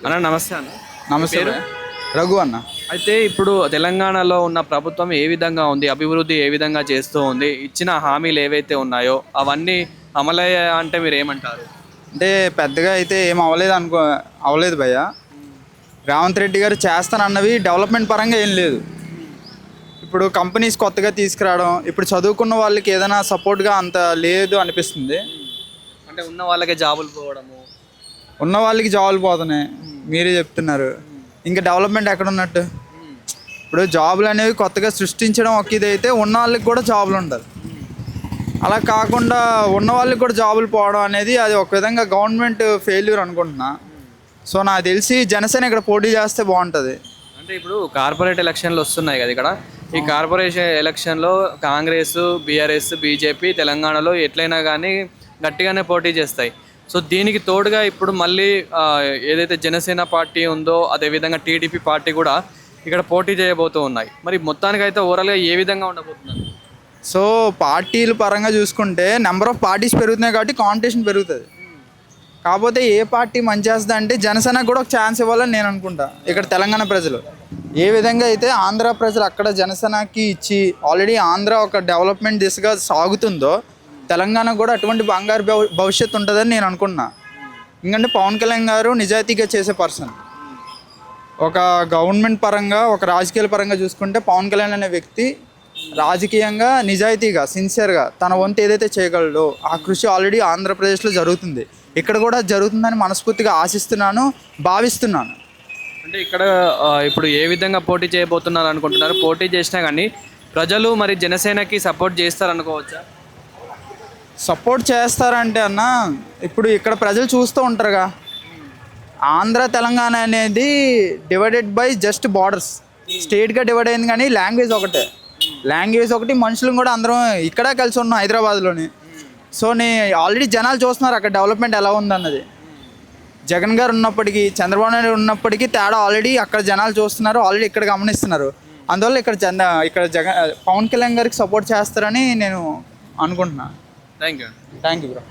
అన్న నమస్తే అన్న. నమస్తే పేరు? భయ్యా. రఘు అన్న. అయితే ఇప్పుడు తెలంగాణలో ఉన్న ప్రభుత్వం ఏ విధంగా ఉంది, అభివృద్ధి ఏ విధంగా చేస్తూ ఉంది, ఇచ్చిన హామీలు ఏవైతే ఉన్నాయో అవన్నీ అమలయ్యా అంటే మీరు ఏమంటారు? అంటే పెద్దగా అయితే ఏం అవ్వలేదు భయ్య. రేవంత్ రెడ్డి గారు చేస్తానన్నవి డెవలప్మెంట్ పరంగా ఏం లేదు. ఇప్పుడు కంపెనీస్ కొత్తగా తీసుకురావడం, ఇప్పుడు చదువుకున్న వాళ్ళకి ఏదైనా సపోర్ట్గా అంత లేదు అనిపిస్తుంది. అంటే ఉన్న వాళ్ళకే జాబులు పోవడము. ఉన్న వాళ్ళకి జాబులు పోతున్నాయి, మీరే చెప్తున్నారు. ఇంకా డెవలప్మెంట్ ఎక్కడ ఉన్నట్టు? ఇప్పుడు జాబులు అనేవి కొత్తగా సృష్టించడం ఒక ఇదైతే ఉన్న వాళ్ళకి కూడా జాబులు ఉండదు. అలా కాకుండా ఉన్న వాళ్ళకి కూడా జాబులు పోవడం అనేది అది ఒక విధంగా గవర్నమెంట్ ఫెయిల్యూర్ అనుకుంటున్నా. సో నాకు తెలిసి జనసేన ఇక్కడ పోటీ చేస్తే బాగుంటుంది. అంటే ఇప్పుడు కార్పొరేట్ ఎలక్షన్లు వస్తున్నాయి కదా ఇక్కడ. ఈ కార్పొరేషన్ ఎలక్షన్లో కాంగ్రెస్, బీఆర్ఎస్, బీజేపీ తెలంగాణలో ఎట్లయినా కానీ గట్టిగానే పోటీ చేస్తాయి. సో దీనికి తోడుగా ఇప్పుడు మళ్ళీ ఏదైతే జనసేన పార్టీ ఉందో అదేవిధంగా టీడీపీ పార్టీ కూడా ఇక్కడ పోటీ చేయబోతూ ఉన్నాయి. మరి మొత్తానికైతే ఓవరాల్గా ఏ విధంగా ఉండబోతున్నారు? సో పార్టీల పరంగా చూసుకుంటే నెంబర్ ఆఫ్ పార్టీస్ పెరుగుతున్నాయి కాబట్టి కాంపిటీషన్ పెరుగుతుంది. కాకపోతే ఏ పార్టీ మంచి చేస్తుంది అంటే జనసేనకు కూడా ఒక ఛాన్స్ ఇవ్వాలని నేను అనుకుంటా. ఇక్కడ తెలంగాణ ప్రజలు ఏ విధంగా అయితే ఆంధ్ర ప్రజలు అక్కడ జనసేనకి ఇచ్చి ఆల్రెడీ ఆంధ్ర ఒక డెవలప్మెంట్ దిశగా సాగుతుందో తెలంగాణ కూడా అటువంటి బంగారు భవిష్యత్తు ఉంటుందని నేను అనుకున్నా. ఎందుకంటే పవన్ కళ్యాణ్ గారు నిజాయితీగా చేసే పర్సన్. ఒక గవర్నమెంట్ పరంగా ఒక రాజకీయాల పరంగా చూసుకుంటే పవన్ కళ్యాణ్ అనే వ్యక్తి రాజకీయంగా నిజాయితీగా సిన్సియర్గా తన వంతు ఏదైతే చేయగలడో ఆ కృషి ఆల్రెడీ ఆంధ్రప్రదేశ్లో జరుగుతుంది. ఇక్కడ కూడా జరుగుతుందని మనస్ఫూర్తిగా ఆశిస్తున్నాను, భావిస్తున్నాను. అంటే ఇక్కడ ఇప్పుడు ఏ విధంగా పోటీ చేయబోతున్నారు అనుకుంటున్నారు? పోటీ చేసినా కానీ ప్రజలు మరి జనసేనకి సపోర్ట్ చేస్తారనుకోవచ్చా? సపోర్ట్ చేస్తారంటే అన్న, ఇప్పుడు ఇక్కడ ప్రజలు చూస్తూ ఉంటారుగా, ఆంధ్ర తెలంగాణ అనేది డివైడెడ్ బై జస్ట్ బార్డర్స్. స్టేట్గా డివైడ్ అయింది కానీ లాంగ్వేజ్ ఒకటే. లాంగ్వేజ్ ఒకటి, మనుషులు కూడా అందరం ఇక్కడ కలిసి ఉన్నాం హైదరాబాద్లోని. సో ఆల్రెడీ జనాలు చూస్తున్నారు అక్కడ డెవలప్మెంట్ ఎలా ఉందన్నది. జగన్ గారు ఉన్నప్పటికీ చంద్రబాబు నాయుడు ఉన్నప్పటికీ తేడా ఆల్రెడీ అక్కడ జనాలు చూస్తున్నారు, ఆల్రెడీ ఇక్కడ గమనిస్తున్నారు. అందువల్ల ఇక్కడ పవన్ కళ్యాణ్ గారికి సపోర్ట్ చేస్తారని నేను అనుకుంటున్నాను. Thank you. Thank you bro.